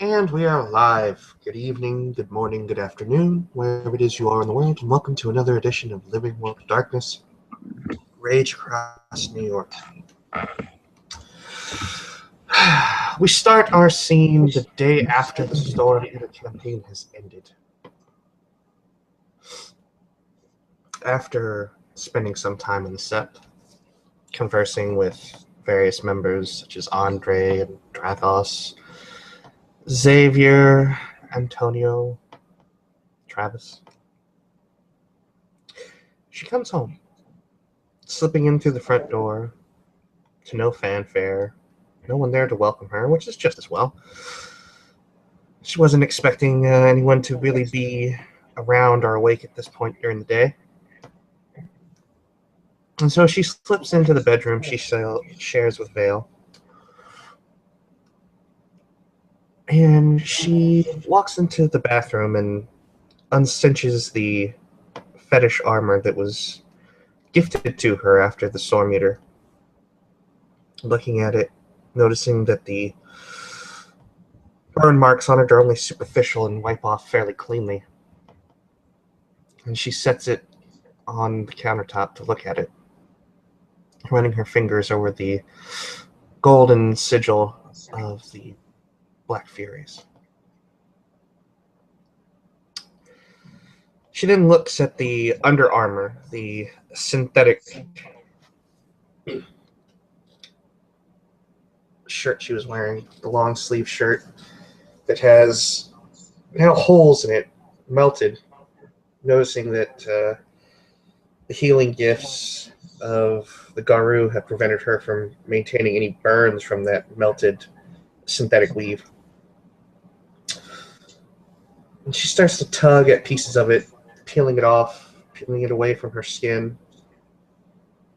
And we are live. Good evening, good morning, good afternoon, wherever it is you are in the world, and welcome to another edition of Living World of Darkness, Rage Across New York. We start our scene the day after the story of the campaign has ended. After spending some time on the set, conversing with various members such as Andre and Drathos, Xavier, Antonio, Travis, she comes home, slipping in through the front door to no fanfare, no one there to welcome her, which is just as well. She wasn't expecting anyone to really be around or awake at this point during the day. And so she slips into the bedroom she shares with Vale. And she walks into the bathroom and uncinches the fetish armor that was gifted to her after the Storm Eater. Looking at it, noticing that the burn marks on it are only superficial and wipe off fairly cleanly. And she sets it on the countertop to look at it, running her fingers over the golden sigil of the Black Furies. She then looks at the Under Armour, the synthetic shirt she was wearing, the long sleeve shirt that has now holes in it, melted, noticing that the healing gifts of the Garu have prevented her from maintaining any burns from that melted synthetic weave. And she starts to tug at pieces of it, peeling it off, peeling it away from her skin,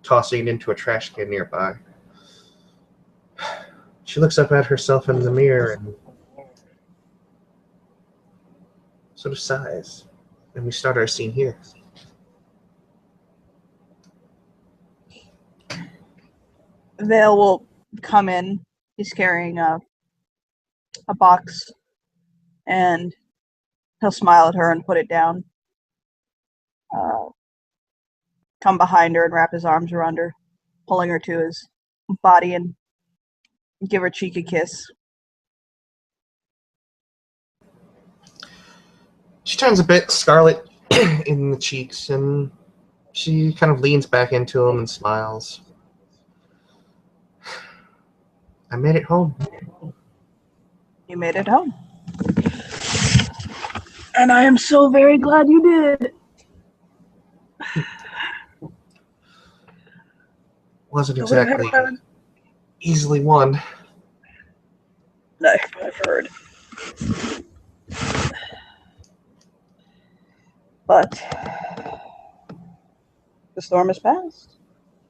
tossing it into a trash can nearby. She looks up at herself in the mirror and sort of sighs. And we start our scene here. Vale will come in. He's carrying a box, and he'll smile at her and put it down. Come behind her and wrap his arms around her, pulling her to his body and give her cheek a kiss. She turns a bit scarlet in the cheeks, and she kind of leans back into him and smiles. I made it home. You made it home. And I am so very glad you did. Wasn't exactly easily won. I've heard. But the storm has passed.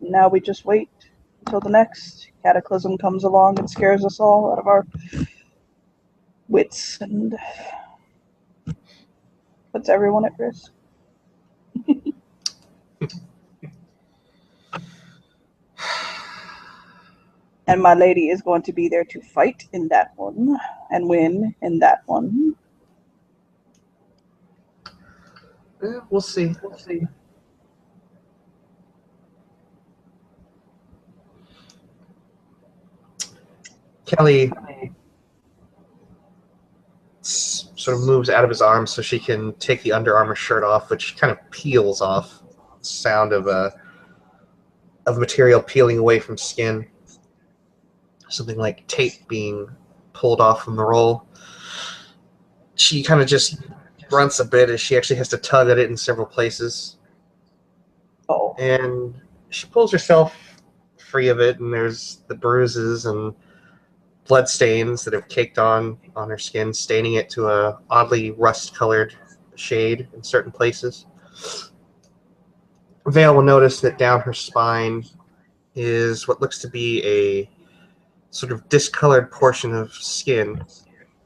Now we just wait until the next cataclysm comes along and scares us all out of our wits and puts everyone at risk. And my lady is going to be there to fight in that one and win in that one. Yeah, we'll see. Kelly sort of moves out of his arms so she can take the Under Armour shirt off, which kind of peels off. Sound of material peeling away from skin. Something like tape being pulled off from the roll. She kind of just grunts a bit as she actually has to tug at it in several places. Oh. And she pulls herself free of it, and there's the bruises and blood stains that have caked on her skin, staining it to a oddly rust-colored shade in certain places. Vale will notice that down her spine is what looks to be a sort of discolored portion of skin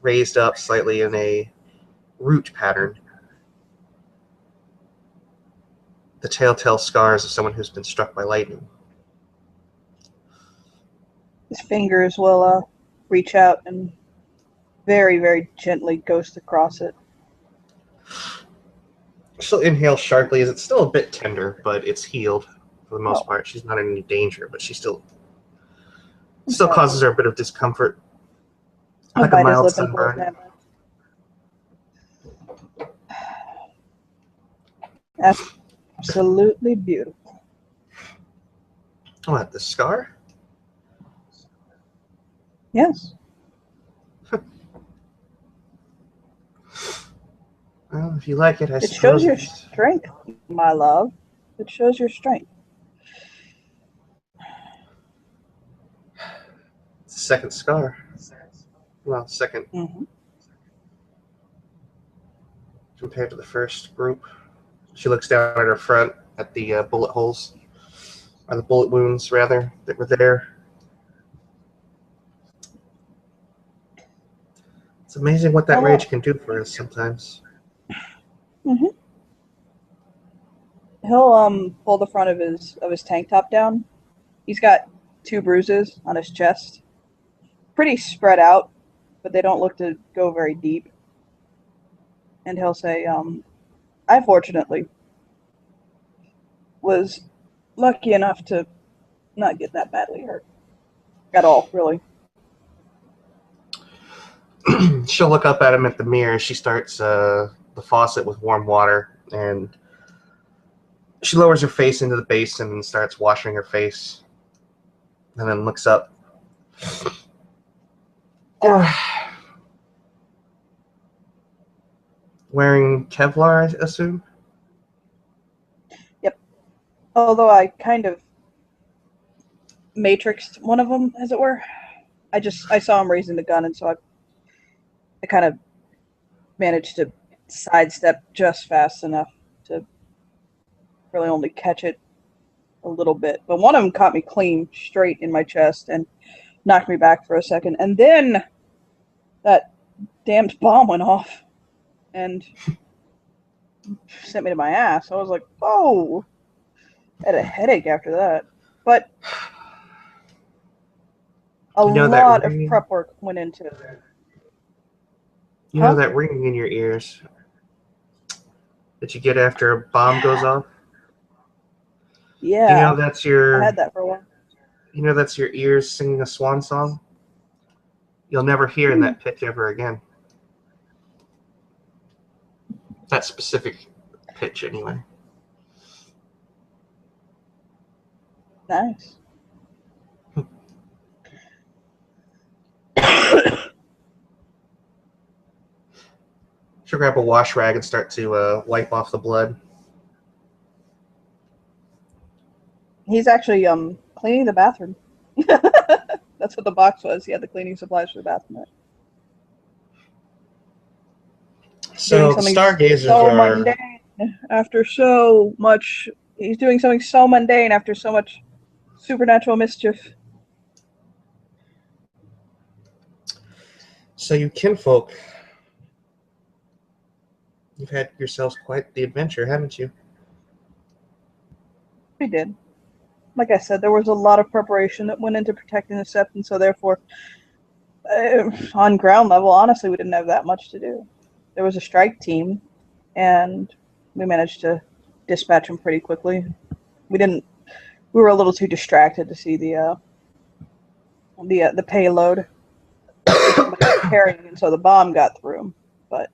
raised up slightly in a root pattern. The telltale scars of someone who's been struck by lightning. His fingers will reach out and very, very gently ghost across it. She'll inhale sharply as it's still a bit tender, but it's healed for the most Oh. part. She's not in any danger, but she still Okay. causes her a bit of discomfort, He'll like a bite his mild lip and pull his sunburn. hand back. Absolutely beautiful. What, the scar? Yes. Well, if you like it, I It shows suppose your it's strength, my love. It shows your strength. the second scar. Well, second Mm-hmm. compared to the first group. She looks down at her front at the bullet holes, or the bullet wounds, rather, that were there. It's amazing what that Oh, rage can do for us sometimes. mm-hmm. He'll pull the front of his tank top down. He's got 2 bruises on his chest, pretty spread out, but they don't look to go very deep. And he'll say, I fortunately was lucky enough to not get that badly hurt. At all, really. She'll look up at him at the mirror. She starts the faucet with warm water, and she lowers her face into the basin and starts washing her face, and then looks up. Wearing Kevlar, I assume? Yep. Although I kind of matrixed one of them, as it were. I saw him raising the gun, and so I kind of managed to sidestep just fast enough to really only catch it a little bit. But one of them caught me clean straight in my chest and knocked me back for a second. And then that damned bomb went off and sent me to my ass. I was like, oh, I had a headache after that. But a You know that lot of ringing? prep work went into it. You know Huh? that ringing in your ears that you get after a bomb goes off? Do you Yeah, know that's I your had that for a while. ears singing a swan song? You'll never hear in that pitch ever again. That specific pitch, anyway. Nice. She'll grab a wash rag and start to wipe off the blood. He's actually cleaning the bathroom. That's what the box was. He had the cleaning supplies for the bathroom. Doing So the something stargazers so are. mundane after so much. He's doing something so mundane after so much supernatural mischief. So you kinfolk, you've had yourselves quite the adventure, haven't you? We did. Like I said, there was a lot of preparation that went into protecting the sept, and so therefore, on ground level, honestly, we didn't have that much to do. There was a strike team, and we managed to dispatch them pretty quickly. We didn't. We were a little too distracted to see the payload that somebody was carrying, and so the bomb got through. But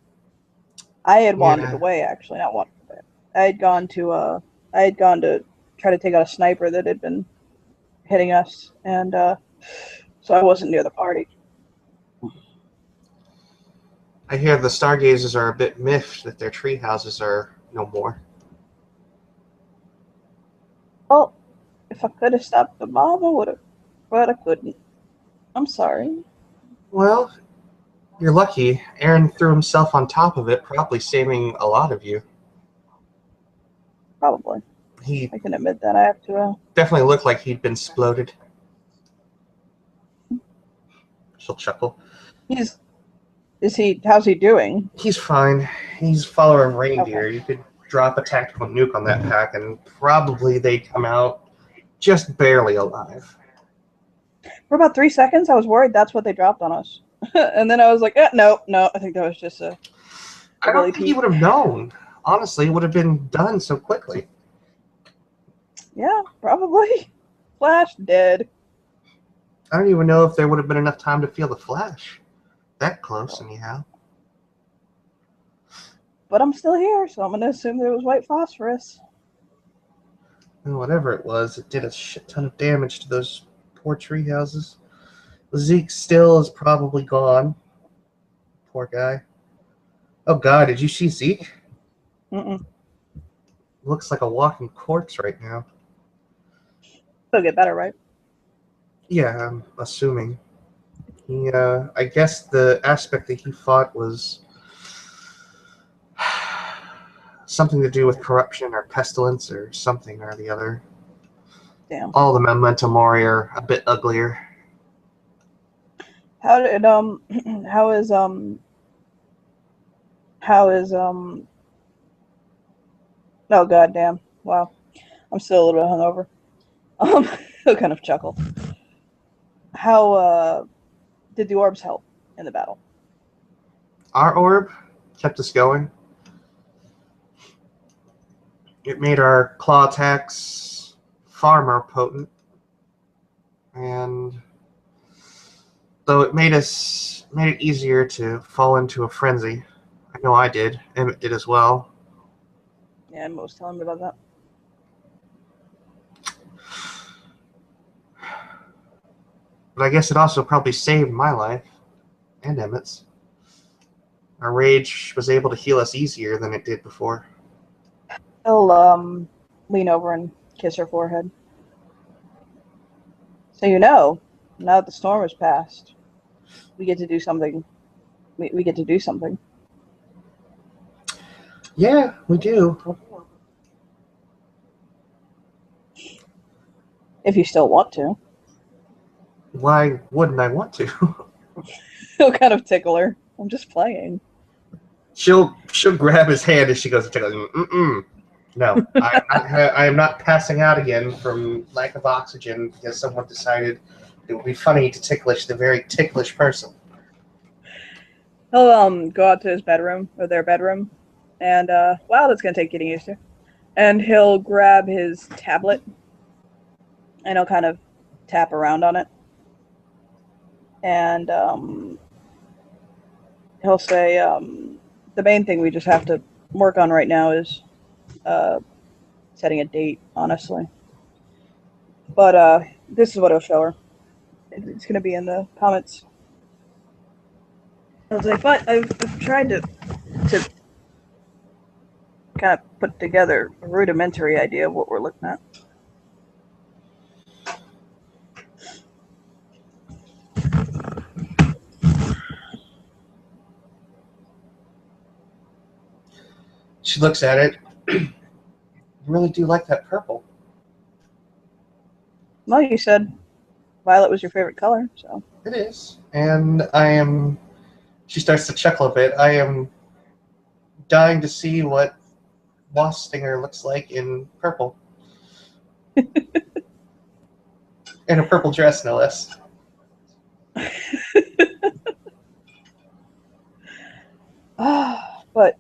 I had wandered Yeah, away, actually, not wandered away. I had gone to try to take out a sniper that had been hitting us, and so I wasn't near the party. I hear the stargazers are a bit miffed that their tree houses are no more. Well, if I could have stopped the bomb, I would have, but I couldn't. I'm sorry. Well, you're lucky. Aaron threw himself on top of it, probably saving a lot of you. Probably. He I can admit that. I have to. definitely looked like he'd been exploded. She'll chuckle. He's. Is he? How's he doing? He's fine. He's a follower of Okay. reindeer. You could drop a tactical nuke on that pack, and probably they'd come out just barely alive. For about 3 seconds, I was worried that's what they dropped on us. And then I was like, no, I think that was just a I really don't think he would have known. Honestly, it would have been done so quickly. Yeah, probably. Flash dead. I don't even know if there would have been enough time to feel the flash. That close, anyhow. But I'm still here, so I'm going to assume there was white phosphorus. And whatever it was, it did a shit ton of damage to those poor tree houses. Zeke still is probably gone. Poor guy. Oh god, did you see Zeke? Mm-mm. Looks like a walking corpse right now. It'll get better, right? Yeah, I'm assuming. I guess the aspect that he fought was something to do with corruption or pestilence or something or the other. Damn. All the Memento Mori are a bit uglier. How did how is oh goddamn. Wow. I'm still a little bit hungover. He'll kind of chuckle. How did the orbs help in the battle? Our orb kept us going. It made our claw attacks far more potent. And though it made it easier to fall into a frenzy. I know I did. Emmett did as well. Yeah, Emma was telling me about that. But I guess it also probably saved my life and Emmett's. Our rage was able to heal us easier than it did before. He'll lean over and kiss her forehead. So now that the storm has passed, we get to do something. We get to do something. Yeah, we do. If you still want to. Why wouldn't I want to? He'll kind of tickle her. I'm just playing. She'll grab his hand as she goes to tickle him. Mm-mm. No, I am not passing out again from lack of oxygen because someone decided it would be funny to ticklish the very ticklish person. He'll go out to his bedroom or their bedroom, and wow, that's gonna take getting used to. And he'll grab his tablet, and he'll kind of tap around on it, and he'll say, "The main thing we just have to work on right now is setting a date, honestly." But this is what he'll show her. It's gonna be in the comments. I was like, but I've tried to kind of put together a rudimentary idea of what we're looking at. She looks at it. You really do like that purple. Well, you said violet was your favorite color, so. It is. And she starts to chuckle a bit. I am dying to see what Wasp Stinger looks like in purple. In a purple dress, no less. But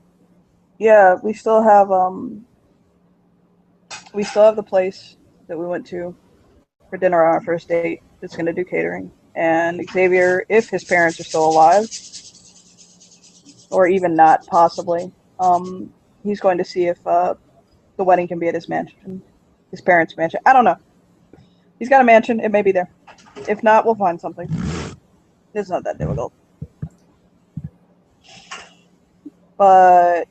yeah, we still have the place that we went to for dinner on our first date that's going to do catering. And Xavier, if his parents are still alive, or even not, possibly, he's going to see if the wedding can be at his mansion, his parents' mansion. I don't know. He's got a mansion. It may be there. If not, we'll find something. It's not that difficult. But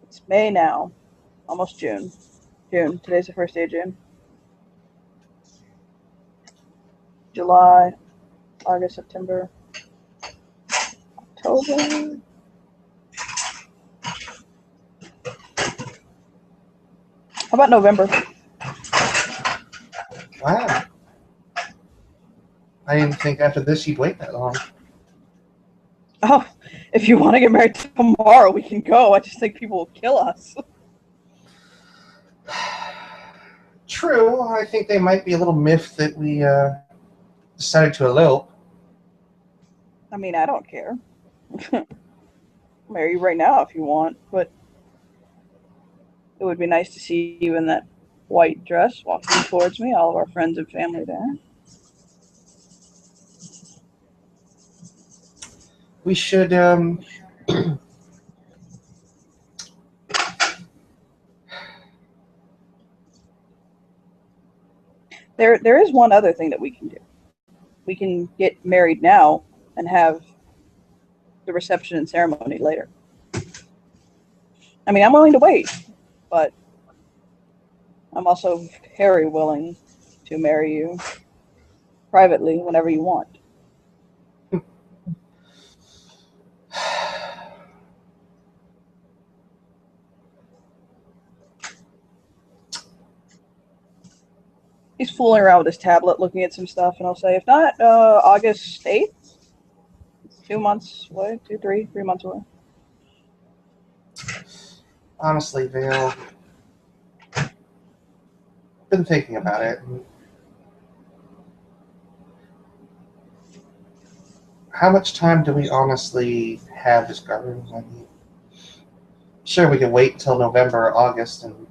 it's May now, almost June. Today's the first day of June. July, August, September, October. How about November? Wow. I didn't think after this you'd wait that long. Oh, if you want to get married tomorrow, we can go. I just think people will kill us. true. I think they might be a little miffed that we decided to elope. I mean, I don't care. Marry you right now if you want, but it would be nice to see you in that white dress walking towards me, all of our friends and family there. We should There is one other thing that we can do. We can get married now and have the reception and ceremony later. I mean, I'm willing to wait, but I'm also very willing to marry you privately whenever you want. He's fooling around with his tablet, looking at some stuff, and I'll say, if not, August 8th, 2 months away, 3 months away. honestly, Vale, been thinking about it. How much time do we honestly have as governors? I mean, sure, we can wait until November or August, and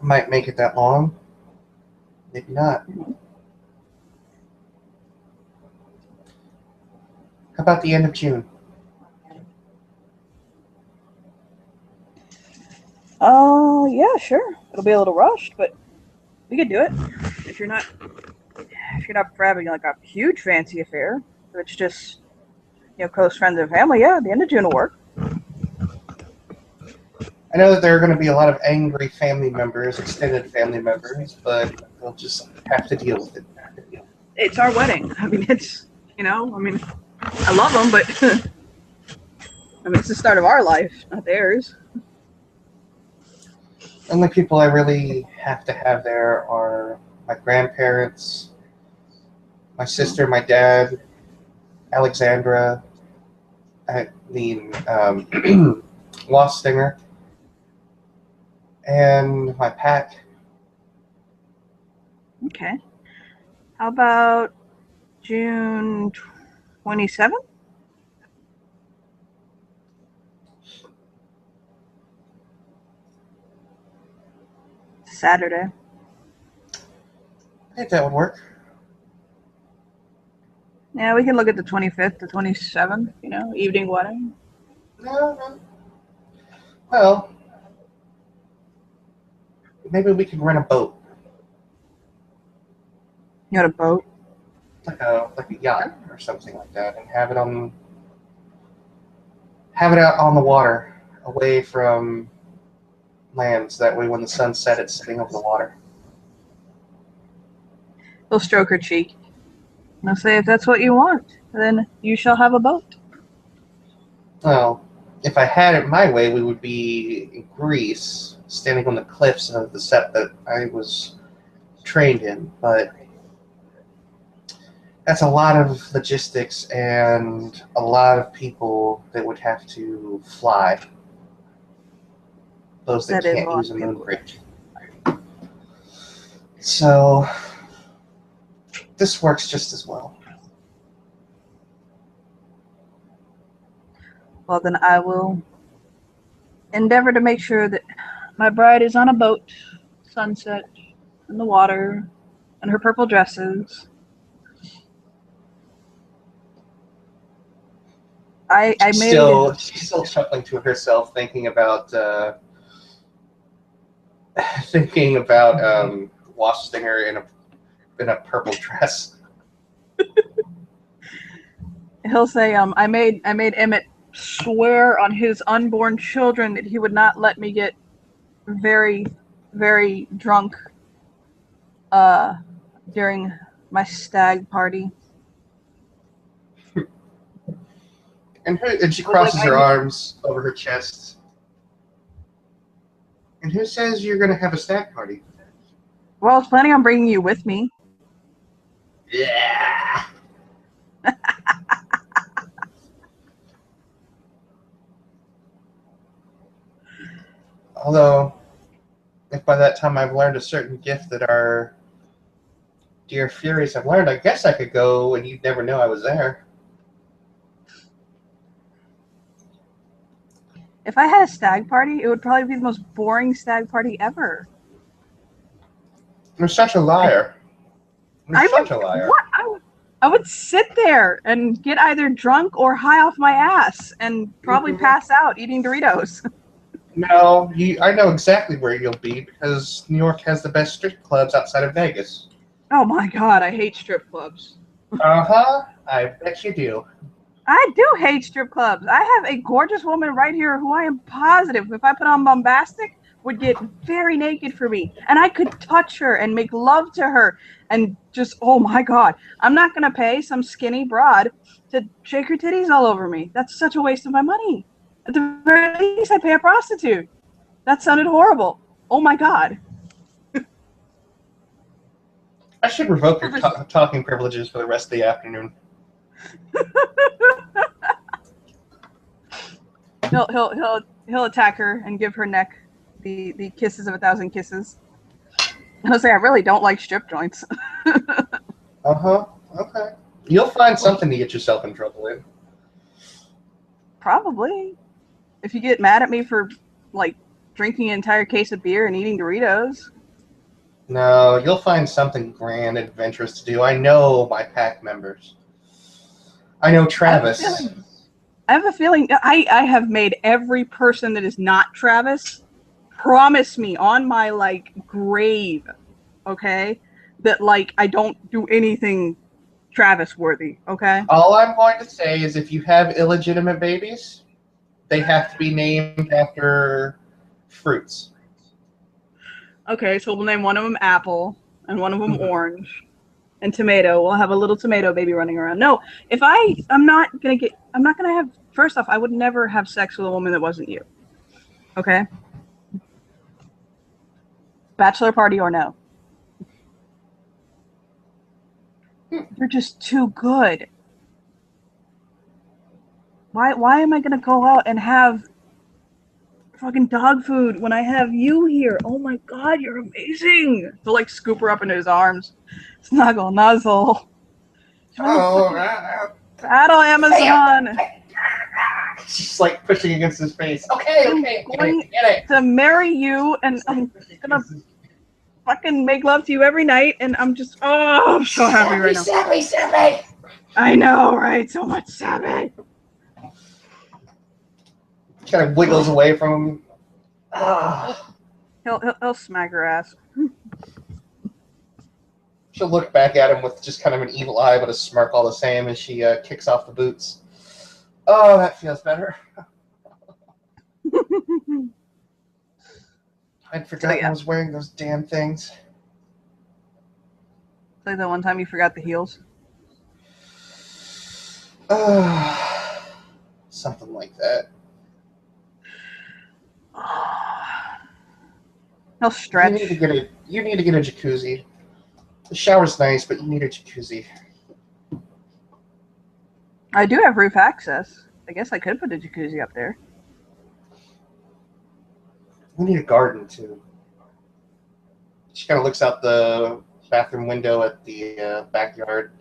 might make it that long. Maybe not. How about the end of June? Oh, yeah, sure. It'll be a little rushed, but we could do it. If you're not for having like a huge fancy affair, if it's just close friends and family, yeah, the end of June will work. I know that there are going to be a lot of angry family members, extended family members, but they'll just have to deal with it. It's our wedding. I mean, I love them, but I mean, it's the start of our life, not theirs. The only people I really have to have there are my grandparents, my sister, my dad, Alexandra, I mean, Lostinger, and my pack. Okay. How about June 27th? Saturday. I think that would work. Yeah, we can look at the 25th, the 27th, evening wedding. No. Well, maybe we could rent a boat, You got a boat? like a yacht or something like that, and have it out on the water, away from land. So that way, when the sun sets, it's sitting over the water. He'll stroke her cheek. And I'll say, if that's what you want, then you shall have a boat. Well, if I had it my way, we would be in Greece, standing on the cliffs of the set that I was trained in, but that's a lot of logistics and a lot of people that would have to fly. Those that can't use a moon bridge. So this works just as well. Well, then I will endeavor to make sure that my bride is on a boat, sunset, in the water, in her purple dresses. She's still chuckling to herself, thinking about Wastinger in a purple dress. He'll say, I made Emmett swear on his unborn children that he would not let me get very, very drunk during my stag party. And she crosses her arms over her chest. And who says you're going to have a stag party? Well, I was planning on bringing you with me. Yeah. Although, if by that time I've learned a certain gift that our dear Furies have learned, I guess I could go and you'd never know I was there. If I had a stag party, it would probably be the most boring stag party ever. You're such a liar. You're such a liar. What? I would sit there and get either drunk or high off my ass and probably pass out eating Doritos. No, I know exactly where you'll be because New York has the best strip clubs outside of Vegas. Oh my god, I hate strip clubs. Uh-huh. I bet you do. I do hate strip clubs. I have a gorgeous woman right here who I am positive, if I put on bombastic, would get very naked for me. And I could touch her and make love to her and just, oh my god. I'm not going to pay some skinny broad to shake her titties all over me. That's such a waste of my money. At the very least, I pay a prostitute. That sounded horrible. Oh my god. I should revoke your talking privileges for the rest of the afternoon. He'll attack her and give her neck the kisses of 1,000 kisses. He'll say, I really don't like strip joints. Uh-huh. Okay. You'll find something to get yourself in trouble in. Probably. If you get mad at me for, like, drinking an entire case of beer and eating Doritos. No, you'll find something grand, adventurous to do. I know my pack members. I know Travis. I have a feeling I have made every person that is not Travis promise me on my, like, grave, okay, that, like, I don't do anything Travis worthy, okay? All I'm going to say is if you have illegitimate babies, they have to be named after fruits. Okay, so we'll name one of them Apple and one of them Orange and Tomato. We'll have a little tomato baby running around. No, if I'm not gonna have, first off, I would never have sex with a woman that wasn't you. Okay? Bachelor party or no. You're just too good. Why am I gonna go out and have fucking dog food when I have you here? Oh my god, you're amazing. To like scoop her up into his arms. Snuggle, nuzzle. Oh, battle Amazon. She's like pushing against his face. Okay, I'm going to marry you and I'm gonna fucking make love to you every night and I'm just, oh, I'm so happy right now. Savvy. I know, right? So much savvy. Kind of wiggles away from him. He'll smack her ass. She'll look back at him with just kind of an evil eye, but a smirk all the same as she kicks off the boots. Oh, that feels better. I'd forgotten I was wearing those damn things. Like the one time you forgot the heels? Something like that. He'll stretch. You need to get a jacuzzi. The shower's nice, but you need a jacuzzi. I do have roof access. I guess I could put a jacuzzi up there. We need a garden, too. She kind of looks out the bathroom window at the backyard,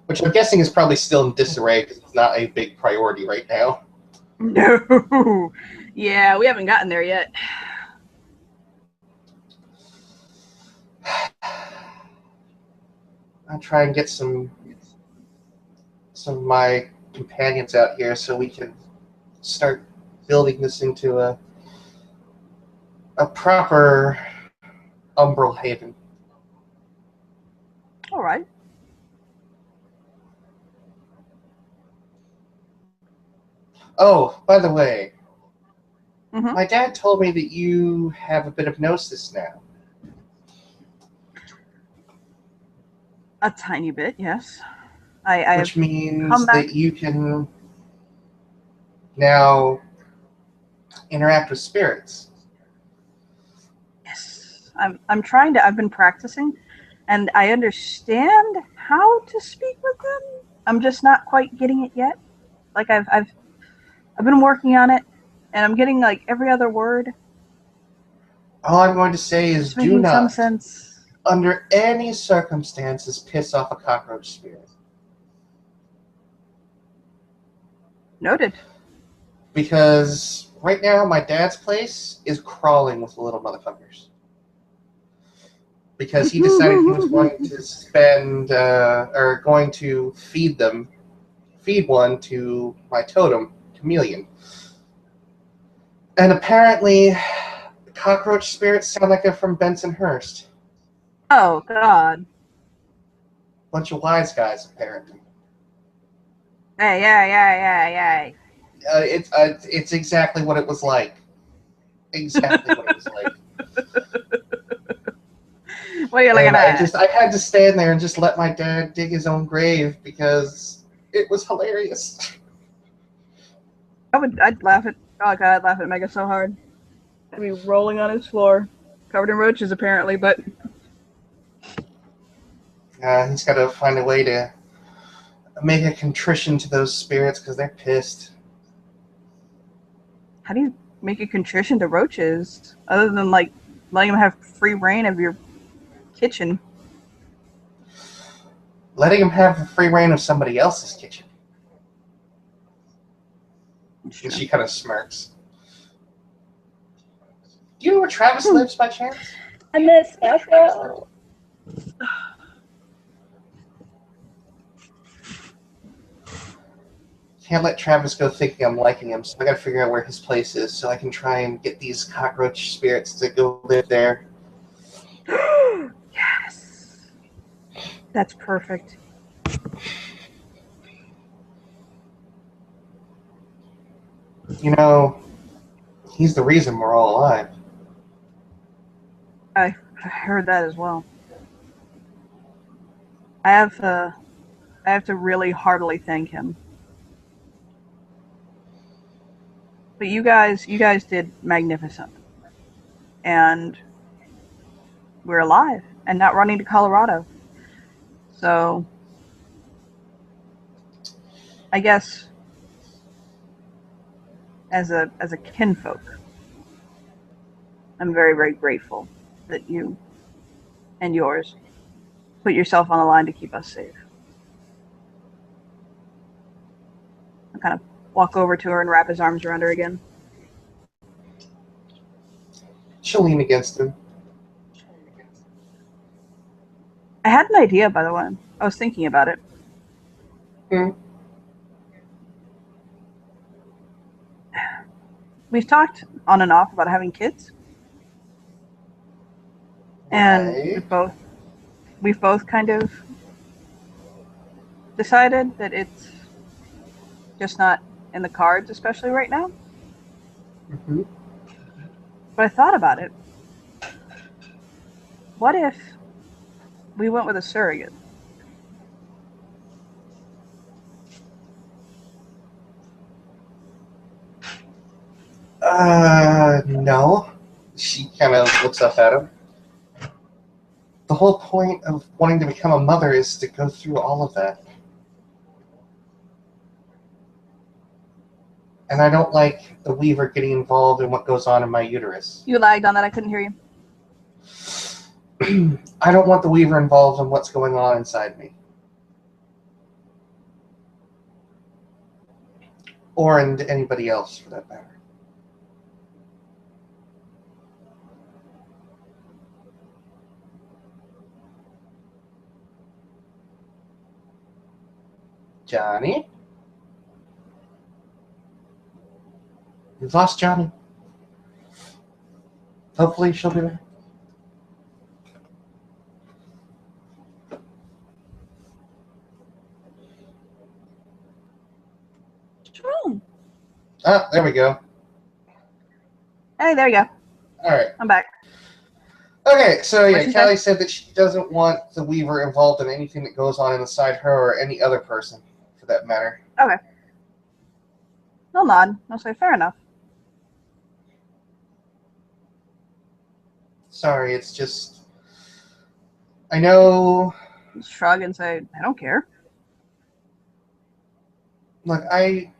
which I'm guessing is probably still in disarray because it's not a big priority right now. No. Yeah, we haven't gotten there yet. I'll try and get some of my companions out here so we can start building this into a proper umbral haven. All right. Oh, by the way, my dad told me that you have a bit of gnosis now. A tiny bit, yes. Which means that you can now interact with spirits. Yes. I'm trying to, I've been practicing and I understand how to speak with them. I'm just not quite getting it yet. Like I've been working on it and I'm getting like every other word. All I'm going to say is It's do making some not, sense. under any circumstances, piss off a cockroach spirit. Noted. Because right now, my dad's place is crawling with little motherfuckers. Because he decided he was going to going to feed one to my totem, Chameleon. And apparently, cockroach spirits sound like they're from Bensonhurst. Oh, God. Bunch of wise guys, apparently. Hey. It's exactly what it was like. Exactly what it was like. What are you looking And at? I had to stand there and just let my dad dig his own grave because it was hilarious. I'd laugh at, oh God, I'd laugh at Mega so hard. I'd be rolling on his floor, covered in roaches apparently, but He's got to find a way to make a contrition to those spirits because they're pissed. how do you make a contrition to roaches other than like letting them have free reign of your kitchen? Letting them have the free reign of somebody else's kitchen. And she kind of smirks. Do you know where Travis lives by chance? I miss Echo. Can't let Travis go thinking I'm liking him, so I gotta figure out where his place is so I can try and get these cockroach spirits to go live there. Yes. That's perfect. You know, he's the reason we're all alive. I heard that as well. I have to really heartily thank him. But you guys did magnificent. And we're alive and not running to Colorado. So I guess as a kinfolk, I'm very, very grateful that you and yours put yourself on the line to keep us safe. I kind of walk over to her and wrap his arms around her again. She'll lean against him. I had an idea, by the way. I was thinking about it. We've talked on and off about having kids. And Right. we've both kind of decided that it's just not in the cards, especially right now. Mm-hmm. But I thought about it. What if we went with a surrogate? No. She kind of looks up at him. The whole point of wanting to become a mother is to go through all of that. And I don't like the Weaver getting involved in what goes on in my uterus. You lagged on that. I couldn't hear you. I don't want the Weaver involved in what's going on inside me. Or in anybody else, for that matter. Johnny? We've lost Johnny. Hopefully she'll be there. What's wrong? Ah, there we go. Hey, there you go. All right. I'm back. Okay, so What'd yeah, she Kallie say? said that she doesn't want the Weaver involved in anything that goes on inside her or any other person, for that matter. Okay. I'll nod. I'll say, fair enough. Sorry, it's just... I know... Just shrug and say, I don't care. Look, I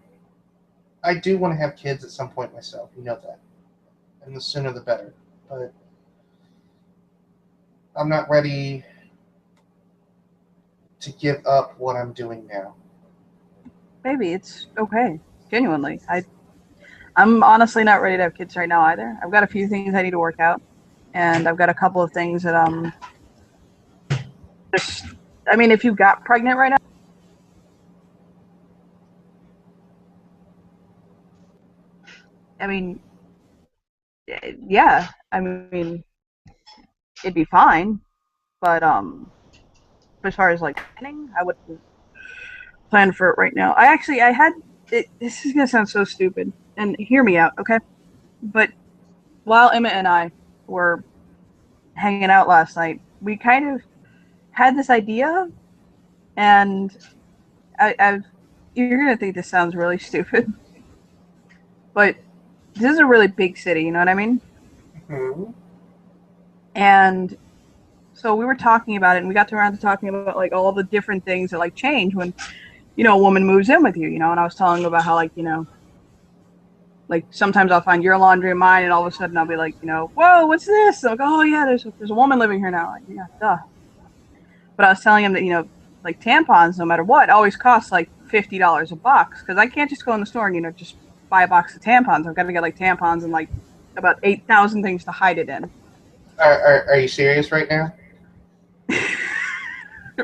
do want to have kids at some point myself. You know that. And the sooner the better. But I'm not ready to give up what I'm doing now. Baby, it's okay. Genuinely. I'm honestly not ready to have kids right now either. I've got a few things I need to work out, and I've got a couple of things that just, I mean, if you got pregnant right now, I mean, yeah, I mean, it'd be fine, but as far as like planning, I wouldn't plan for it right now. I had it. This is gonna sound so stupid, and hear me out, okay? But while Emma and I were hanging out last night, we kind of had this idea, and I've you're gonna think this sounds really stupid, but this is a really big city, you know what I mean? Mm-hmm. And so we were talking about it, and we got around to talking about like all the different things that like change when a woman moves in with you, and I was telling about how like like sometimes I'll find your laundry in mine, and all of a sudden I'll be like, whoa, what's this? They're like, oh yeah, there's a woman living here now. Like, yeah, duh. But I was telling him that like tampons, no matter what, always cost like $50 a box, because I can't just go in the store and just buy a box of tampons. I've got to get like tampons and like about 8,000 things to hide it in. Are you serious right now?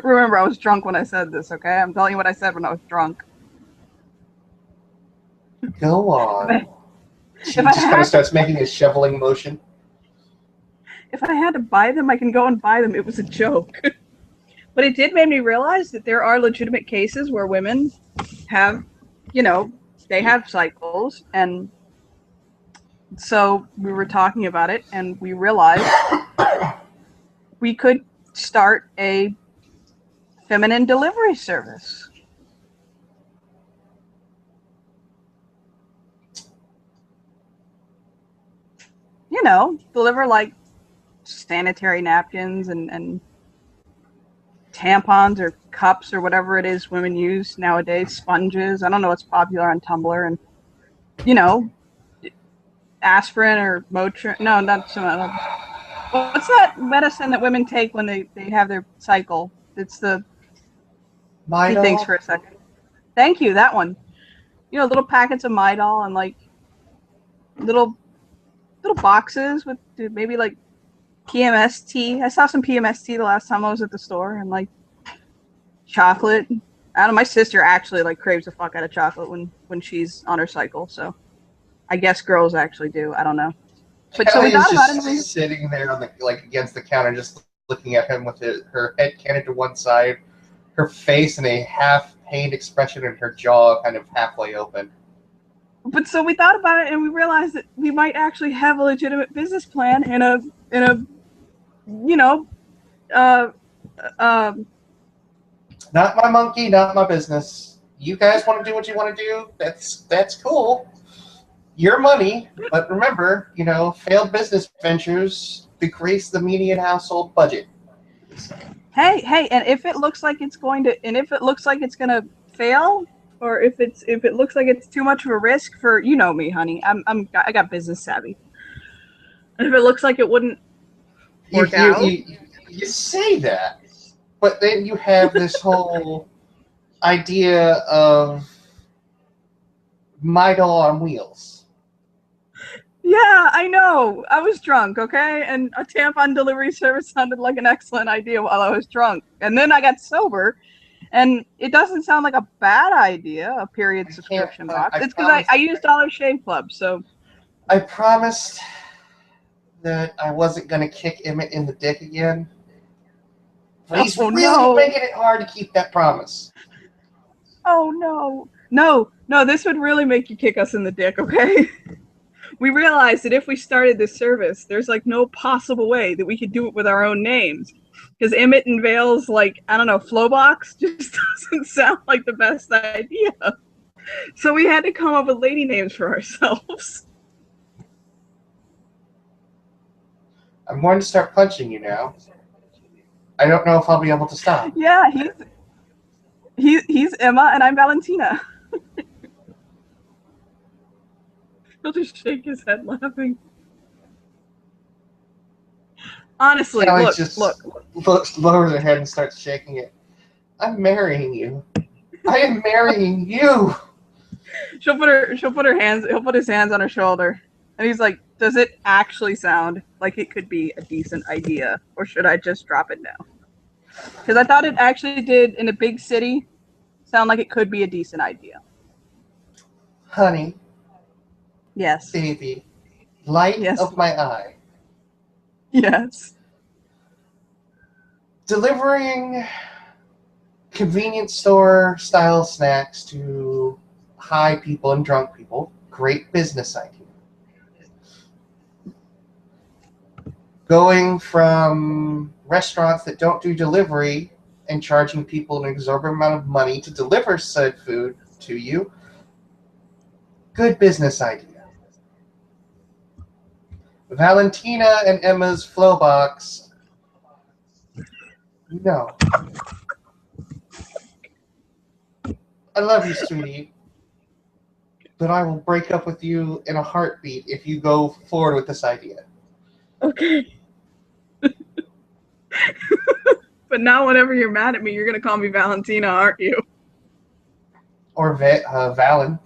Remember, I was drunk when I said this, okay? I'm telling you what I said when I was drunk. Go on. She If I just kind had- of starts making a shoveling motion. If I had to buy them, I can go and buy them. It was a joke. But it did make me realize that there are legitimate cases where women have, they have cycles. And so we were talking about it, and we realized we could start a feminine delivery service. Deliver like sanitary napkins and tampons or cups or whatever it is women use nowadays, sponges. I don't know what's popular on Tumblr, and aspirin or Motrin. No, not so. What's that medicine that women take when they have their cycle? It's the. He thinks for a second. Thank you, that one. Little packets of Midol and like little boxes with maybe like PMST. I saw some PMST the last time I was at the store, and like chocolate. I don't know. My sister actually like craves the fuck out of chocolate when she's on her cycle. So I guess girls actually do. I don't know. But so we thought about it. Just sitting there on the against the counter, just looking at him with her head canted to one side, her face in a half pained expression, and her jaw kind of halfway open. But so we thought about it, and we realized that we might actually have a legitimate business plan in a Not my monkey, not my business. You guys want to do what you want to do? That's cool. Your money, but remember, failed business ventures decrease the median household budget. Hey, and if it looks like it's going to fail, or if it looks like it's too much of a risk for me, honey, I got business savvy. And if it looks like it wouldn't work out, you say that, but then you have this whole idea of Midol on wheels. Yeah, I know. I was drunk, okay? And a tampon delivery service sounded like an excellent idea while I was drunk. And then I got sober, and it doesn't sound like a bad idea, a period subscription box. It's because I use Dollar Shave Club, so. I promised that I wasn't going to kick Emmett in the dick again. But he's really making it hard to keep that promise. Oh, no. No, this would really make you kick us in the dick, okay? We realized that if we started this service, there's like no possible way that we could do it with our own names. Because Emmett and Vale's, like, I don't know, Flowbox just doesn't sound like the best idea. So we had to come up with lady names for ourselves. I'm going to start punching you now. I don't know if I'll be able to stop. Yeah, he's Emma and I'm Valentina. He'll just shake his head laughing. Honestly, Kallie look, just look. lowers her head and starts shaking it. I'm marrying you. I am marrying you. She'll put her hands. He'll put his hands on her shoulder, and he's like, "Does it actually sound like it could be a decent idea, or should I just drop it now?" Because I thought it actually did in a big city sound like it could be a decent idea. Honey, Yes. baby, light Yes. of my eye. Yes. Delivering convenience store style snacks to high people and drunk people. Great business idea. Going from restaurants that don't do delivery and charging people an exorbitant amount of money to deliver said food to you. Good business idea. Valentina and Emma's flow box. No. I love you, sweetie. But I will break up with you in a heartbeat if you go forward with this idea. Okay. But now, whenever you're mad at me, you're gonna call me Valentina, aren't you? Or Valen.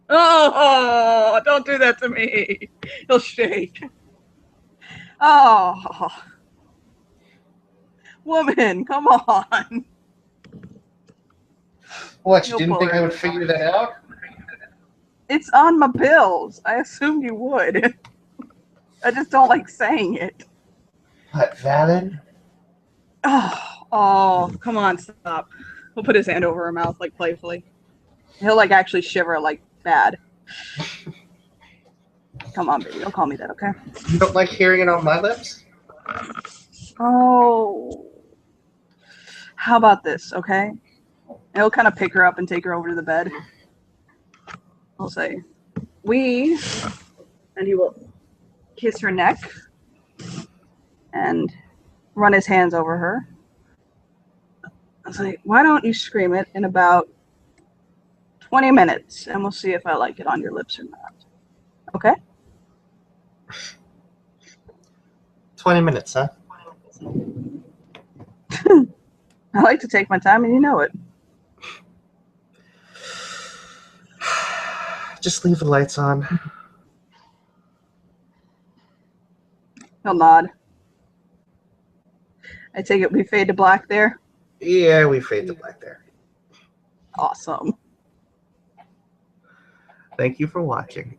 Oh, don't do that to me. He'll shake. Oh, woman, come on. What, you You'll didn't pull think her I would in. figure that out? It's on my bills. I assumed you would. I just don't like saying it. But Valen? Oh, come on, stop. He'll put his hand over her mouth, like, playfully. He'll, like, actually shiver, like, bad. Come on, baby. Don't call me that, okay? You don't like hearing it on my lips? Oh. How about this, okay? And he'll kind of pick her up and take her over to the bed. He'll say, and he will kiss her neck and run his hands over her. I'll say, why don't you scream it in about 20 minutes, and we'll see if I like it on your lips or not. Okay? 20 minutes, huh? I like to take my time, and you know it. Just leave the lights on. He'll nod. I take it we fade to black there. Yeah, we fade to black there. Awesome. Thank you for watching.